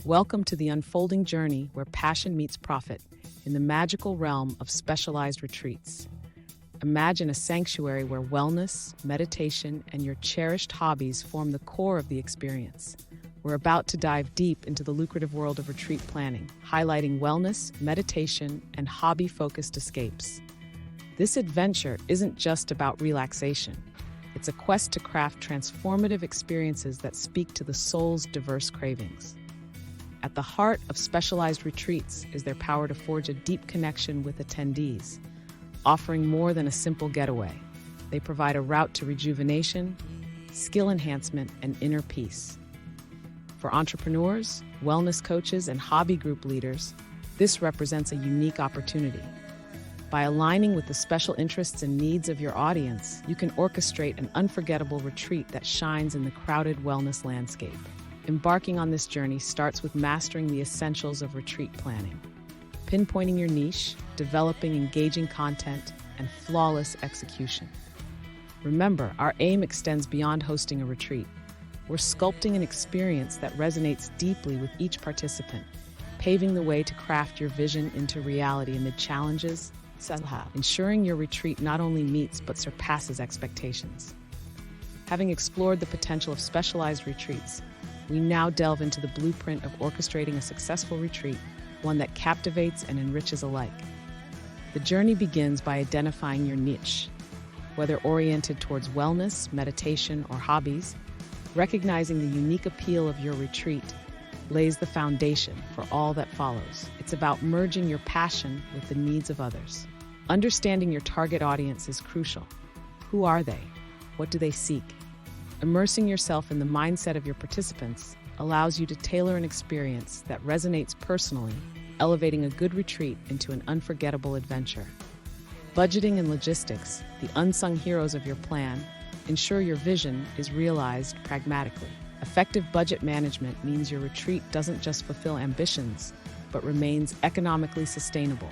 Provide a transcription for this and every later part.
Welcome to the unfolding journey where passion meets profit in the magical realm of specialized retreats. Imagine a sanctuary where wellness, meditation, and your cherished hobbies form the core of the experience. We're about to dive deep into the lucrative world of retreat planning, highlighting wellness, meditation, and hobby-focused escapes. This adventure isn't just about relaxation. It's a quest to craft transformative experiences that speak to the soul's diverse cravings. At the heart of specialized retreats is their power to forge a deep connection with attendees, offering more than a simple getaway. They provide a route to rejuvenation, skill enhancement, and inner peace. For entrepreneurs, wellness coaches, and hobby group leaders, this represents a unique opportunity. By aligning with the special interests and needs of your audience, you can orchestrate an unforgettable retreat that shines in the crowded wellness landscape. Embarking on this journey starts with mastering the essentials of retreat planning. Pinpointing your niche, developing engaging content, and flawless execution. Remember, our aim extends beyond hosting a retreat. We're sculpting an experience that resonates deeply with each participant, paving the way to craft your vision into reality amid challenges, ensuring your retreat not only meets but surpasses expectations. Having explored the potential of specialized retreats, we now delve into the blueprint of orchestrating a successful retreat, one that captivates and enriches alike. The journey begins by identifying your niche. Whether oriented towards wellness, meditation, or hobbies, recognizing the unique appeal of your retreat lays the foundation for all that follows. It's about merging your passion with the needs of others. Understanding your target audience is crucial. Who are they? What do they seek? Immersing yourself in the mindset of your participants allows you to tailor an experience that resonates personally, elevating a good retreat into an unforgettable adventure. Budgeting and logistics, the unsung heroes of your plan, ensure your vision is realized pragmatically. Effective budget management means your retreat doesn't just fulfill ambitions, but remains economically sustainable,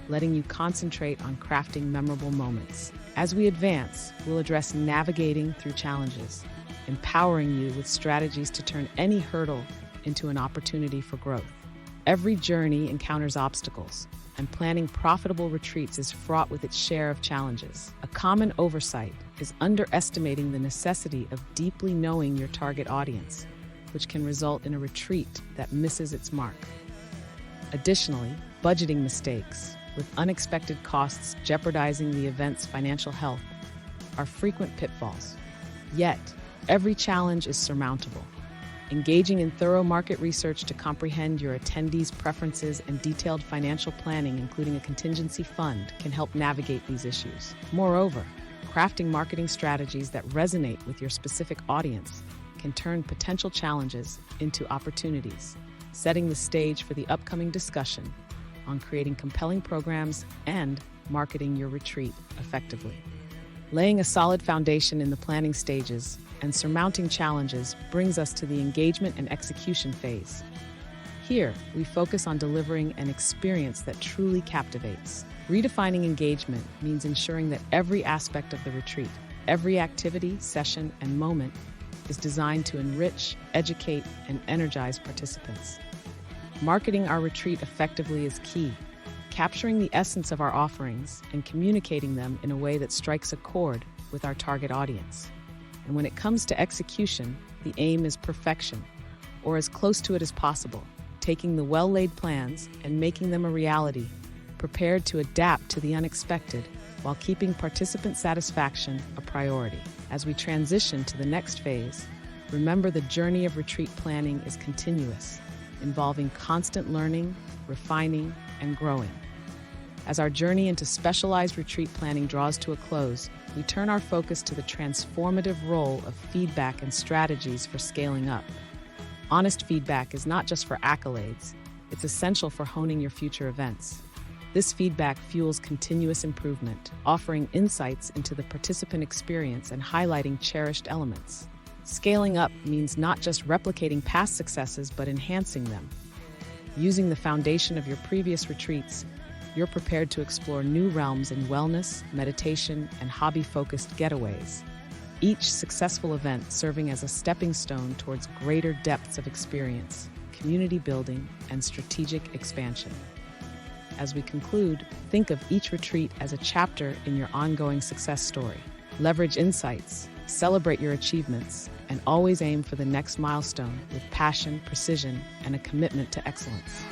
letting you concentrate on crafting memorable moments. As we advance, we'll address navigating through challenges, empowering you with strategies to turn any hurdle into an opportunity for growth. Every journey encounters obstacles, and planning profitable retreats is fraught with its share of challenges. A common oversight is underestimating the necessity of deeply knowing your target audience, which can result in a retreat that misses its mark. Additionally, budgeting mistakes, with unexpected costs jeopardizing the event's financial health, are frequent pitfalls. Yet, every challenge is surmountable. Engaging in thorough market research to comprehend your attendees' preferences and detailed financial planning, including a contingency fund, can help navigate these issues. Moreover, crafting marketing strategies that resonate with your specific audience can turn potential challenges into opportunities, setting the stage for the upcoming discussion on creating compelling programs and marketing your retreat effectively. Laying a solid foundation in the planning stages and surmounting challenges brings us to the engagement and execution phase. Here, we focus on delivering an experience that truly captivates. Redefining engagement means ensuring that every aspect of the retreat, every activity, session, and moment is designed to enrich, educate, and energize participants. Marketing our retreat effectively is key, capturing the essence of our offerings and communicating them in a way that strikes a chord with our target audience. And when it comes to execution, the aim is perfection, or as close to it as possible, taking the well-laid plans and making them a reality, prepared to adapt to the unexpected while keeping participant satisfaction a priority. As we transition to the next phase, remember the journey of retreat planning is continuous, involving constant learning, refining, and growing. As our journey into specialized retreat planning draws to a close, we turn our focus to the transformative role of feedback and strategies for scaling up. Honest feedback is not just for accolades, it's essential for honing your future events. This feedback fuels continuous improvement, offering insights into the participant experience and highlighting cherished elements. Scaling up means not just replicating past successes, but enhancing them. Using the foundation of your previous retreats, you're prepared to explore new realms in wellness, meditation, and hobby-focused getaways. Each successful event serving as a stepping stone towards greater depths of experience. community building, and strategic expansion. As we conclude, think of each retreat as a chapter in your ongoing success story. Leverage insights, celebrate your achievements, and always aim for the next milestone with passion, precision, and a commitment to excellence.